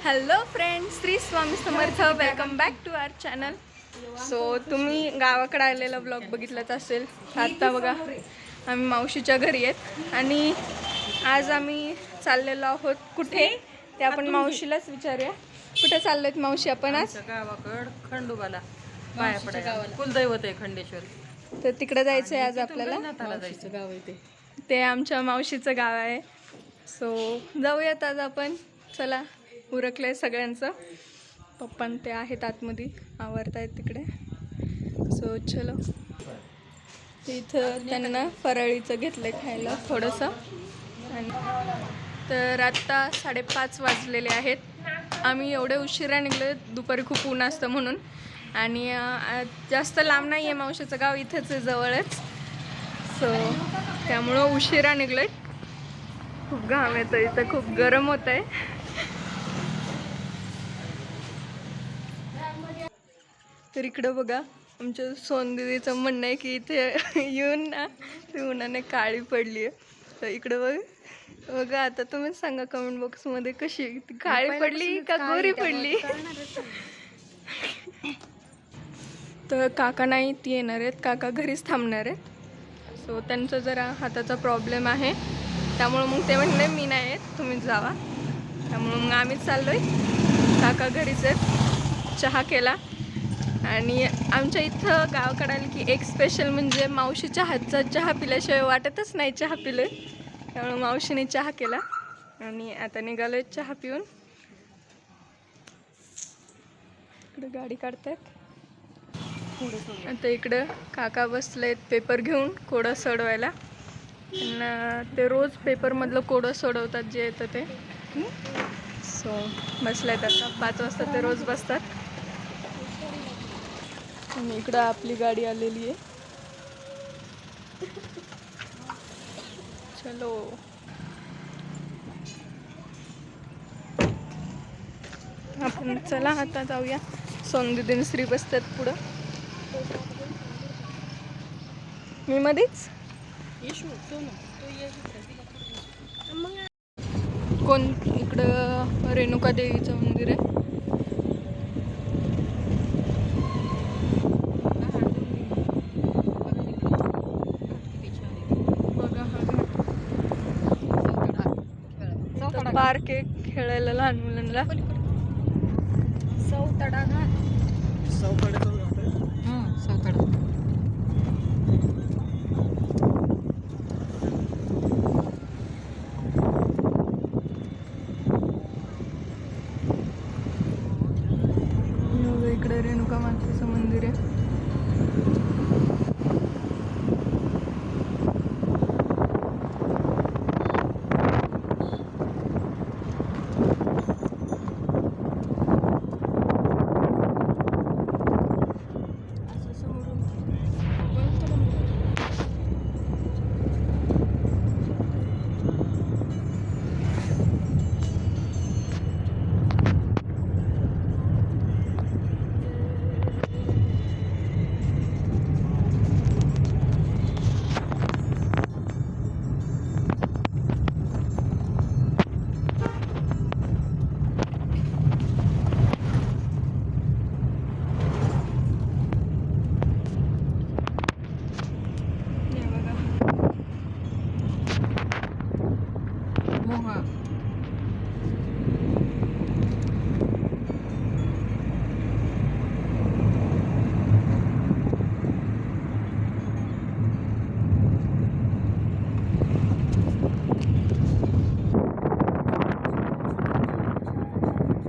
Hello friends, Shri Swami Samarth. Welcome back to our channel. So तुम्ही गावाकडे आलेला ब्लॉग बघितलाच असेल. आता बघा आम्ही मावशीच्या घरी आहेत आणि आज आम्ही चाललेलो आहोत. कुठे ते आपण मावशीलाच विचारूया. कुठे चाललोय मावशी आपण आज? गावाकड खंडोबाला पाया पडायला. कुलदैवत आहे खंडेश्वर. तर तिकडे जायचं आहे आज आपल्याला. जायचं गाव आहे ते आमच्या मावशीचं गाव आहे. सो जाऊयात आज आपण. चला, उरकलंय सगळ्यांचं. पप्पान ते आहेत आतमध्ये, आवरतायत तिकडे. सो चलो. इथं त्यांना फराळीचं घेतलंय खायला थोडंसं. आणि तर आत्ता 5:30 वाजलेले आहेत. आम्ही एवढे उशिरा निघलो, दुपारी खूप ऊन असतं म्हणून. आणि जास्त लांब नाही आहे मावशीचं गाव, इथंच आहे जवळच. सो त्यामुळं उशिरा निघलोय. खूप घाम येतो इथं, खूप गरम होत आहे. तर इकडं बघा, आमच्या सोनदीदीचं म्हणणं आहे की इथे येऊन ना ती उन्हाने काळी पडली आहे. तर इकडं बघा आता तुम्हीच सांगा कमेंट बॉक्समध्ये, कशी ती काळी पडली का गोरी पडली. तर काका नाही ती येणार आहेत, काका घरीच थांबणार आहेत. सो त्यांचा जरा हाताचा प्रॉब्लेम आहे, त्यामुळं मग ते म्हणले मी नाही आहेत, तुम्हीच जावा. त्यामुळं मग आम्हीच चाललो आहे. काका घरीच आहेत. चहा केला. आणि आमच्या इथं गावाकडे आलं की एक स्पेशल म्हणजे मावशीच्या हातचा चहा पिल्याशिवाय वाटतच नाही चहा पिलं. त्यामुळे मावशीने चहा केला आणि आता निघालोय चहा पिऊन. इकडं गाडी काढतायत. आता इकडं काका बसलेत पेपर घेऊन कोडं सोडवायला. त्यांना ते रोज पेपरमधलं कोडं सोडवतात जे येतं ते. सो बसलेत आता. 5 वाजता ते रोज बसतात. आणि इकडं आपली गाडी आलेली आहे. चलो. आपण चला आता जाऊया. सोनदीदीन श्री बसतात पुढं. मी मध्येच. कोण इकडं रेणुका देवीचं मंदिर आहे. पार्क आहे खेळायला लहान मुलांना. सौतडा घाट. इकडे रेणुका मातेचं मंदिर आहे.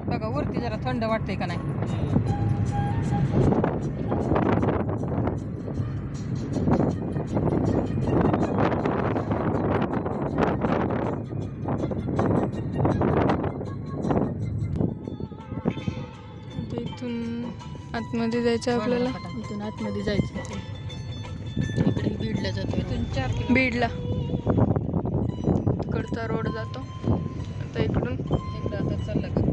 बघा वरती जरा थंड वाटतंय का नाही. इथून आतमध्ये जायचं आपल्याला. इथून आतमध्ये जायचं. इकडे बीडला जातो. इथून 4 किलोमीटर बीडला तिकडचा रोड जातो. आता इकडून इकडं आता चालला का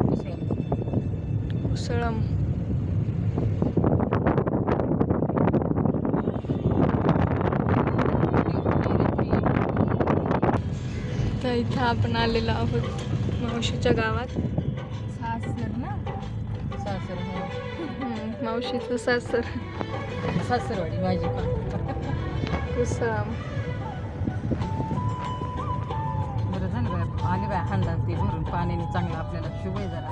उसळम. तर इथं आपण आलेलो आहोत मावशीच्या गावात. मावशीचं सासर सासरवाडी माझी कुसाम. बरं झालं बाय आली बाय हांडा ते भरून पाण्याने चांगलं आपल्याला शुभ आहे जरा.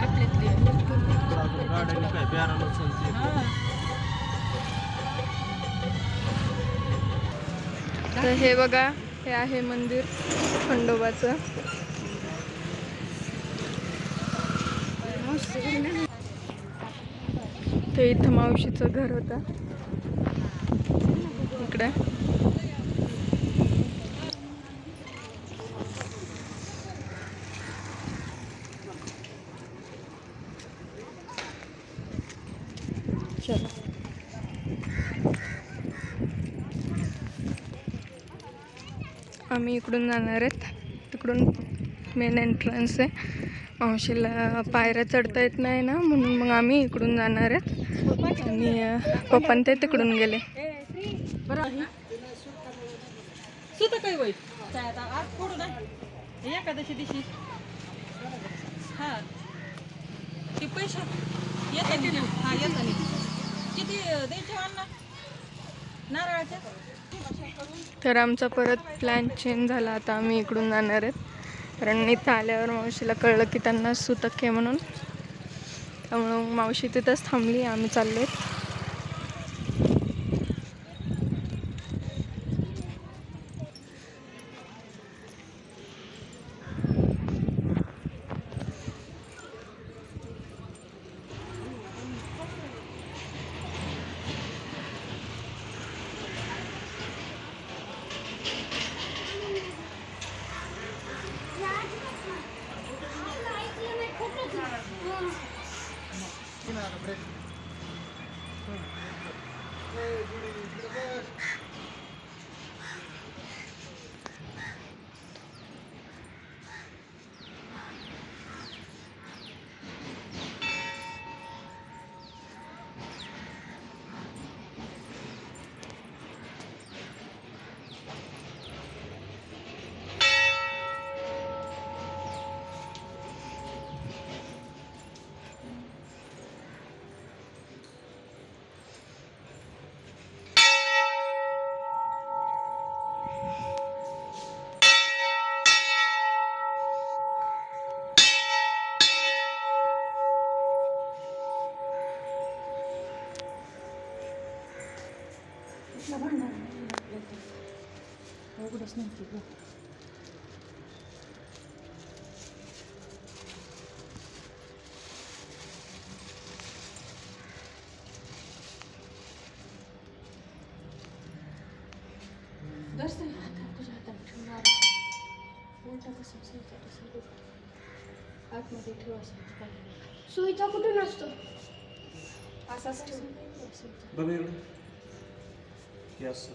आपल्यातली तर हे बघा, हे आहे मंदिर खंडोबाचं. ते इथं मावशीचं घर होतं इकडे. चला आम्ही इकडून जाणार आहेत. तिकडून मेन एंट्रन्स आहे. मावशीला पायऱ्या चढता येत नाही ना, म्हणून मग आम्ही इकडून जाणार आहेत. आणि पप्पा ते तिकडून गेले. सुद्धा काही वाईट आज फोडू नाही एकादशी दिवशी. हा ते पैसे येतात. हा येतात किती द्यायचे अण्णा नारळाच्या. तर आमचा परत प्लॅन चेंज झाला. आता आम्ही इकडून जाणार आहेत, कारण इथं आल्यावर मावशीला कळलं की त्यांना सुतक आहे म्हणून. त्यामुळं मावशी तिथंच थांबली. आम्ही चाललो आहेत. उघडच नव्हती गं. दर्शन हातात तुझ्या हातात ठेवणार उलटा कसं असायचं तसं आतमध्ये ठेवायचं काही. सुईचा कुठून असतो? असाच बघ यस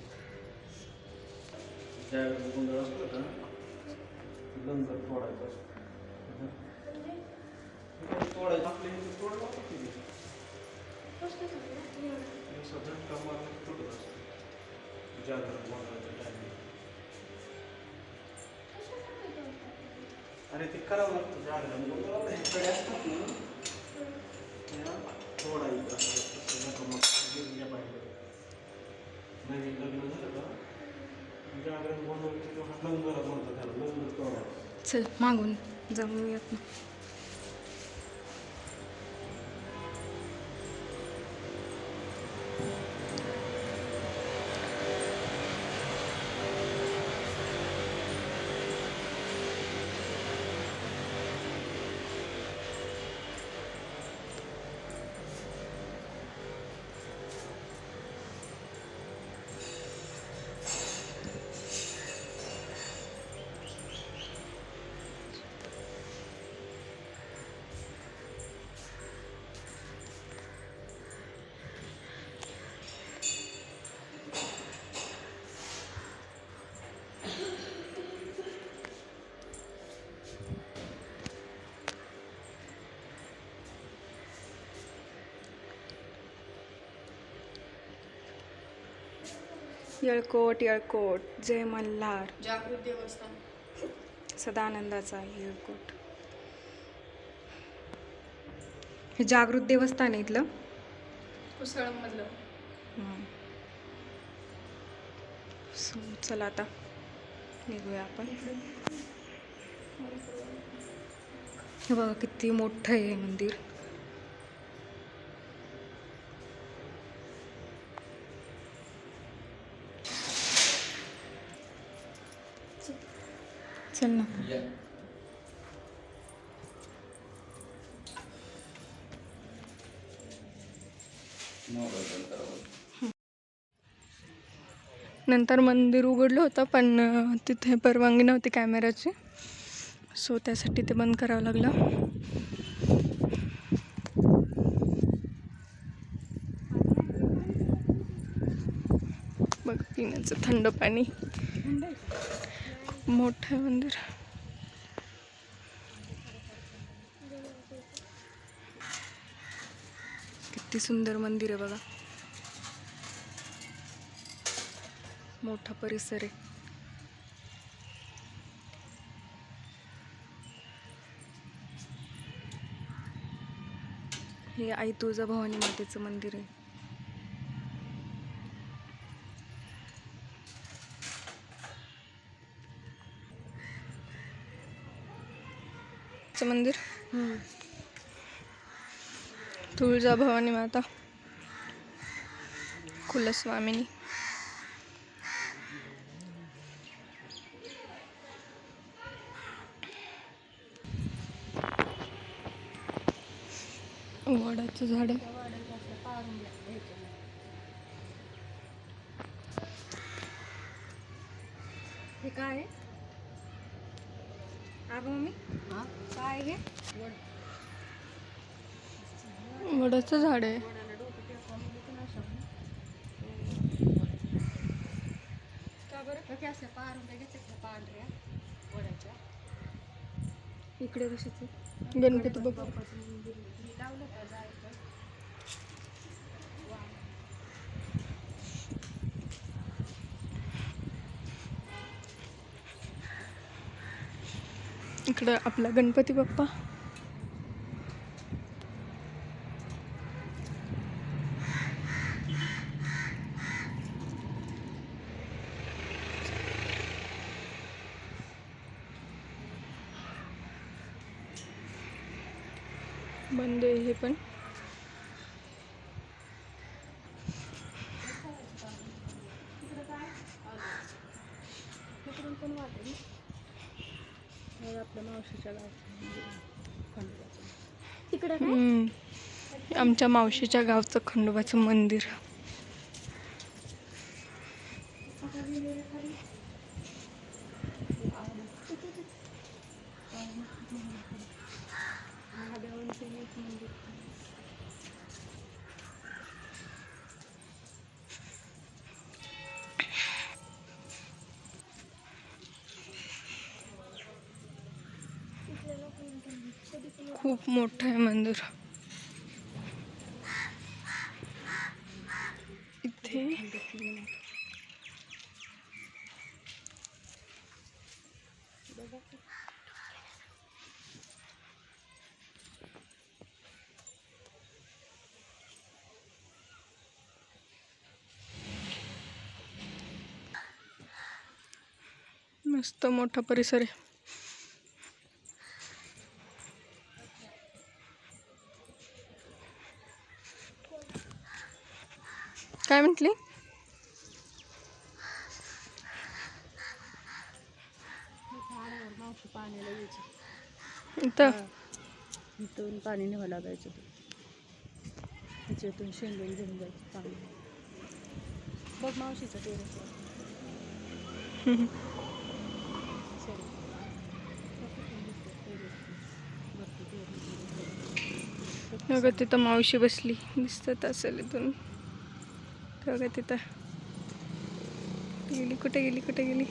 ज्या गोंधळ असतो का नंतर तोडायचं असतो. तोडायचं आपले तोडलं झटका मारून तुटत असतो जागरण गोंधळाच्या टायमिंग. अरे ते करावं लागतं जागरण गोंधळ कडे असतात ना तोडायचं असतं. नवीन लग्न झालं का जागरण गोंधळ लंगर म्हणतात त्याला, लंगर तोडायचं. चल मागून जाऊयात. येळकोट येळकोट, जय मल्हार, जागृत देवस्थान. सदानंदाचा येळकोट. हे जागृत देवस्थान आहे इथलं. कुसळमधलं. सो चला आता निघूया आपण. हे बघा किती मोठं आहे हे मंदिर. चल ना. नंतर मंदिर उघडलं होतं पण तिथे परवानगी नव्हती कॅमेऱ्याची, सो त्यासाठी ते बंद करावं लागलं. बघ पिण्याचं थंड पाणी. खूप मोठं आहे मंदिर. किती सुंदर मंदिर आहे बघा. मोठा परिसर आहे. हे आई तुळजाभवानी मातेचं मंदिर आहे. मंदिर तुळजाभवानी माता कुलस्वामिनी. वडाचं झाड आहे. हे काय आहे अगं मम्मी? काय हे? वडाचं झाड आहे. का बरं? इकडे कशाचे? गणपती बाप्पा. इकडं आपला गणपती बाप्पा. बंद आहे हे पण. आपल्या मावशीच्या आमच्या मावशीच्या गावचं खंडोबाचं मंदिर. खूप मोठं आहे मंदिर. इथे मस्त मोठा परिसर आहे. काय म्हटली? मावशी पाण्याला यायची. इथं पाणी न्यावं लागायचं. त्याच्यातून शेंगून घेऊन जायचं पाणी. बघ मावशीचं टेरेस. बघा तिथं मावशी बसली दिसत असेल इथून. बघा तिथं गेली. कुठे गेली कुठे गेली?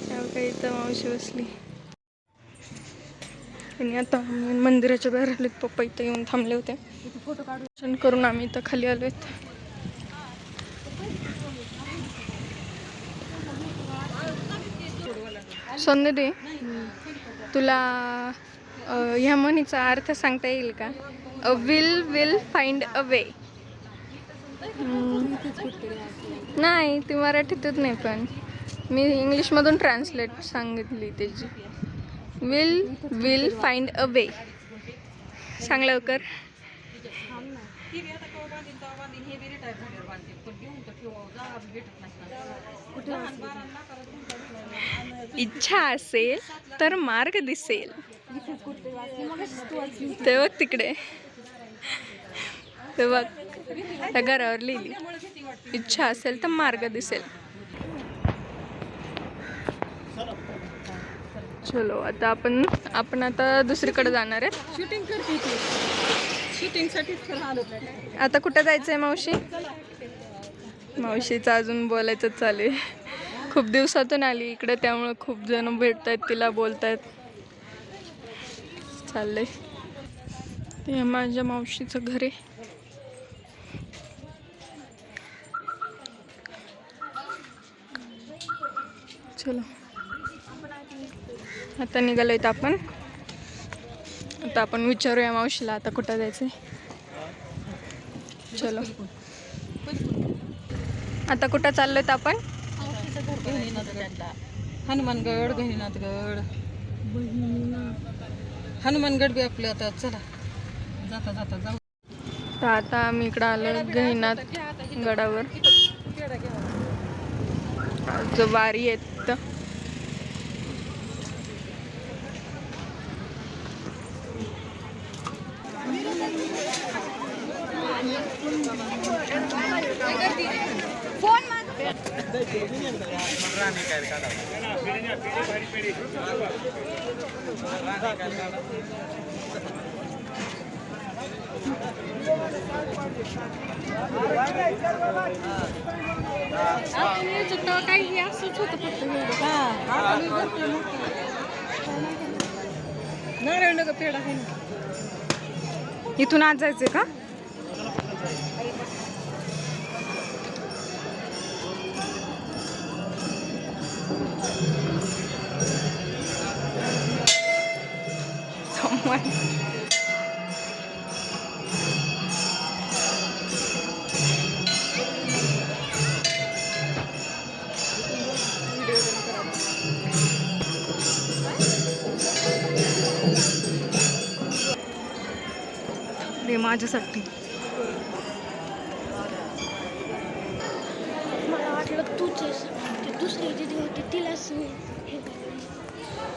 बघा इथं मावशी बसली. आणि आता मंदिराच्या बाहेर आलेत. पप्पा इथं येऊन थांबले होते. फोटो काढून दर्शन करून आम्ही इथं खाली आलोय. सोन्नदे, तुला ह्या म्हणीचा अर्थ सांगता येईल का? अ विल फाइंड अ वे. नाही, ती मराठीतच नाही, पण मी इंग्लिशमधून ट्रान्सलेट सांगितली त्याची. विल फाइंड अ वे. सांग लवकर. इच्छा असेल तर मार्ग दिसेल. ते बघ तिकडे, ते बघ त्या घरावर लिहिली, इच्छा असेल तर मार्ग दिसेल. चलो आता आपण आता दुसरीकडे जाणार आहे. शूटिंग करते ती, शूटिंगसाठीच तर आलो. आता कुठं जायचंय मावशी? मावशीचं अजून बोलायचं चालू आहे. खूप दिवसातून आली इकडे, त्यामुळे खूप जण भेटतायत, तिला बोलतायत. चाललंय ते माझ्या मावशीचं घर आहे. चलो आता निघालोय आपण. आता आपण विचारूया मावशीला आता कुठं जायचंय. चलो आता कुठं चाललोय आपण? हनुमानगड, गहिनाथगड, हनुमानगड बी आपलं. आता चला जाता जाता जाऊ. तर आता आम्ही इकडं आलो गहिनाथ गडावर. जो वारी आहेत काही असंच होतं फक्त. नारायणनगर पेढा आहे ना. इथून आज जायचंय का? माझ्यासाठी मला वाटलं तूच आहेस, ती दुसरी दिदी होती तिलाच हे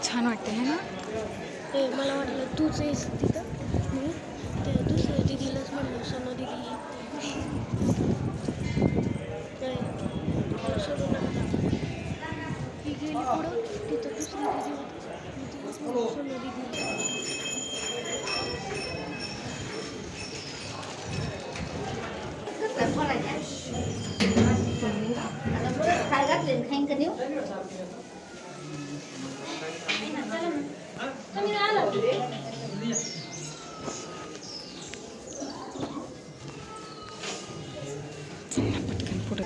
छान वाटते है ना. मला वाटलं तूच आहेस तिथं, मी त्या दुसऱ्या दिदीलाच म्हणलं सोना दिदी सोडून ती गेली पुढं, तिथं दुसरी दिदी होती सोना दिदी. पुढे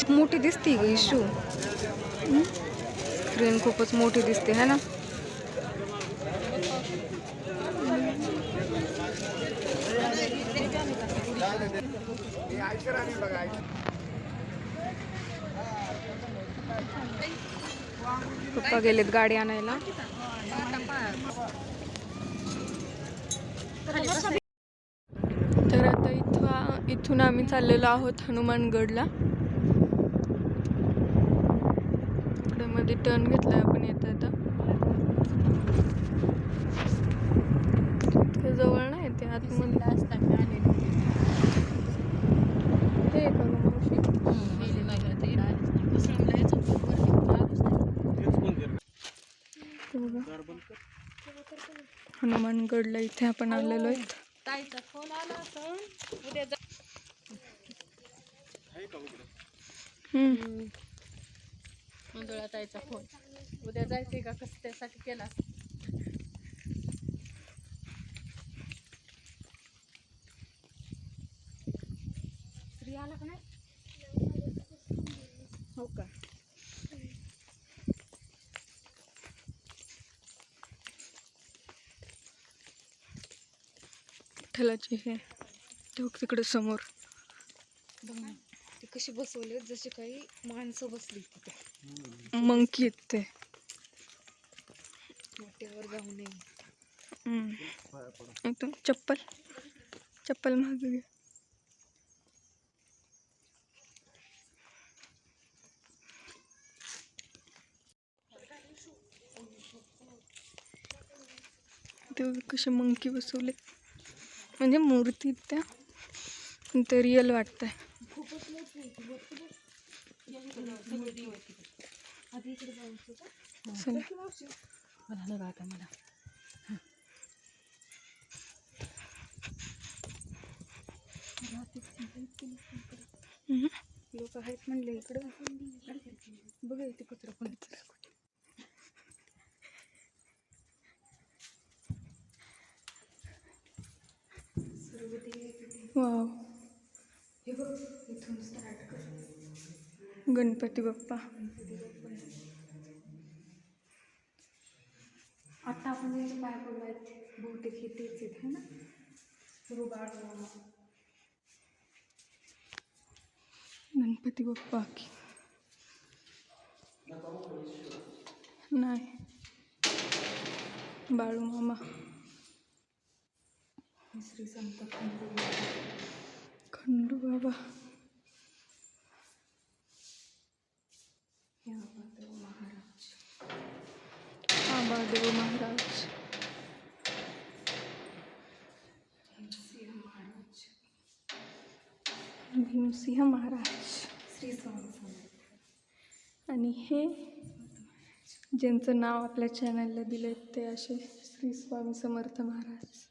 मोठी दिसते ग इशू. स्क्रीन खूपच मोठी दिसते है ना. पप्पा गेलेत गाडी आणायला. तर आता इथून आम्ही चाललेलो आहोत हनुमानगडला. इकडे मध्ये टर्न घेतलाय आपण येता येता. इतकं जवळ नाही ते आतमध्ये. हे हनुमानगडला इथे आपण आलेलो आहेत. ताईचा फोन आला असं उद्या आहे का उघडं? मंजुळा ताईचा फोन उद्या जायचंय का कसं त्यासाठी केला फ्री आला का नाही? हो का विठ्ठलाची हे तिकडे समोर बघ ना ते कशी बसवले जसे काही माणसं बसली तिथे मंकी आहेत ते. मोठ्यावर जाऊ नये. पाया पडा. एकदम चप्पल मागे घे. ते कसे मंकी बसवले म्हणजे मूर्ती त्या पण ते रिअल वाटतंय. आधी इकडे जायचं का? चला मला न राहता मला लोक आहेत म्हणले इकडं बघा इथे कचरा पण वाव. हे बघ इथून स्टार्ट कर. गणपती बाप्पा. आता आपण ज्याचे पाय पडलो आहेत बहुतेक हे तेच आहेत है ना. गणपती बाप्पा की नाही. बाळू मामा. श्री संत खंडू बाबा. महाराज आबादेव महाराज. सिंह महाराज भीमसिंह महाराज. श्री स्वामी समर्थ. आणि हे ज्यांचं नाव आपल्या चॅनलला दिलंय ते असे श्री स्वामी समर्थ महाराज.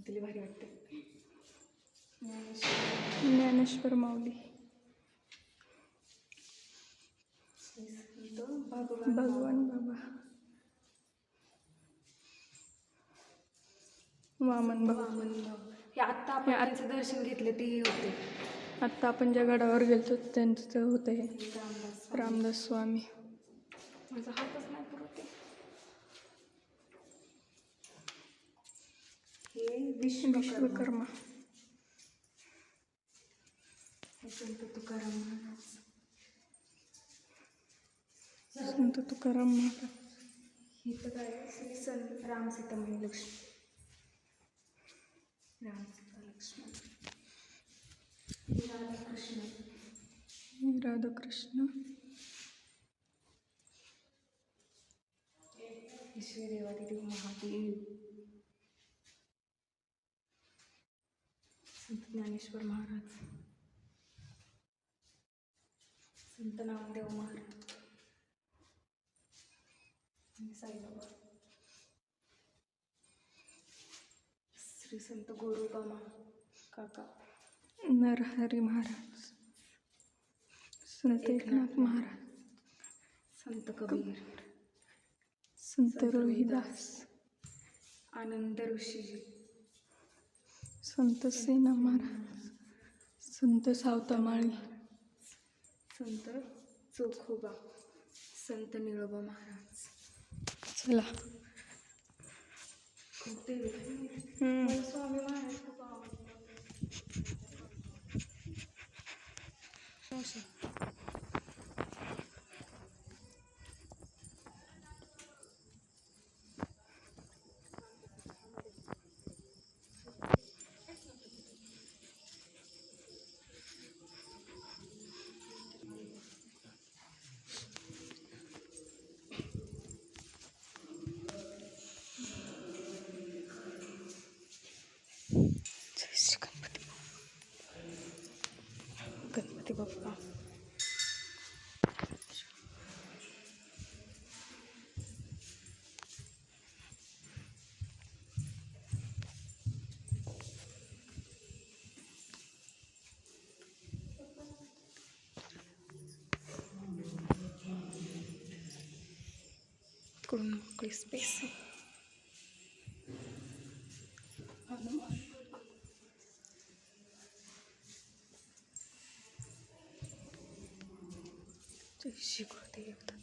तिला भारी वाटते. ज्ञानेश्वर माऊली. भगवान बाबा. वामन बाबा. हे आत्ता आपण त्यांचं दर्शन घेतलं ते हे होते आत्ता आपण ज्या गडावर गेलतो त्यांचं होतं हे रामदास. रामदास स्वामी. माझा हातच नाही पुरत. हे विश्वकर्मा. हे संत तुकाराम महाराज. संत तुकाराम महाराज. ही तर काय श्री संत राम सीतामणी लक्ष्मी. राम सीता लक्ष्मण. हे राधाकृष्ण. राधाकृष्ण. श्री देवादेव महादेव. संत ज्ञानेश्वर महाराज. संत नामदेव महाराज. साईबाबा. श्री संत गोरोबा काका. नरहरी महाराज. संत एकनाथ महाराज. संत कबीर. संत रोहिदास. आनंद ऋषी. संत सेना महाराज. संत सावतामाळी. संत चोखोबा. संत निळोबा महाराज. चला. खूप देव आहेत. मला स्वामी महाराज खूप आवडतात. गणपती बाप्पा. इकडून मोकळी स्पेस आहे. जय श्री गुरुदेव दत्त.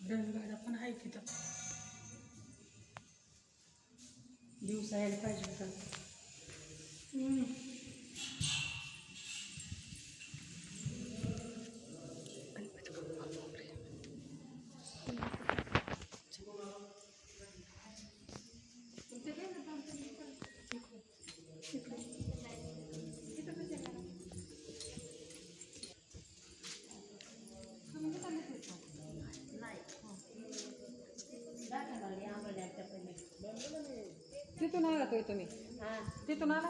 रणगाडा पण आहे तिथं. दिवसा यायला पाहिजे का? तिथून आला तो तुम्ही तिथून आला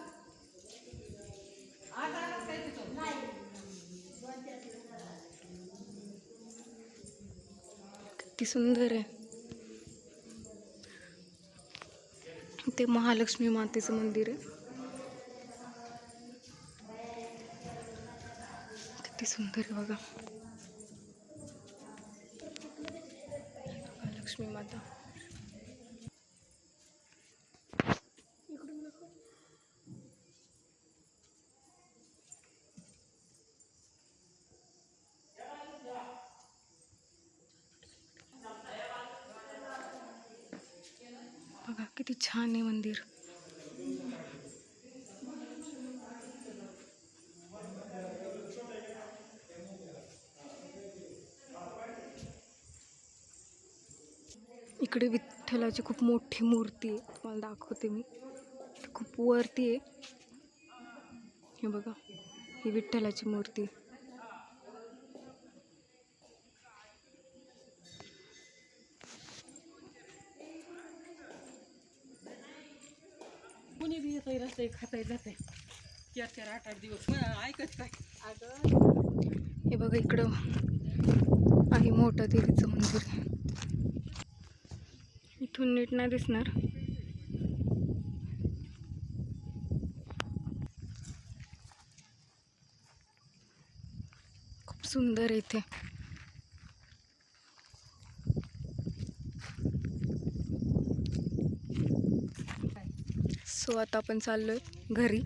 आज आला काय तिथून? किती सुंदर आहे. ते महालक्ष्मी मातेचं मंदिर आहे. किती सुंदर आहे बघा. महालक्ष्मी माता. बघा किती छान आहे मंदिर. इकडे विठ्ठलाची खूप मोठी मूर्ती आहे. तुम्हाला दाखवते मी. खूप वरती आहे. हे बघा ही विठ्ठलाची मूर्ती. कुणी बी येतंय रस्ते खाताय जाते 4-4, 8-8 दिवस ऐकत काय. हे बघा इकडं आहे मोठं देवीचं मंदिर. इथून नीट नाही दिसणार. खूप सुंदर आहे इथे. सो आता आपण चाललोय घरी.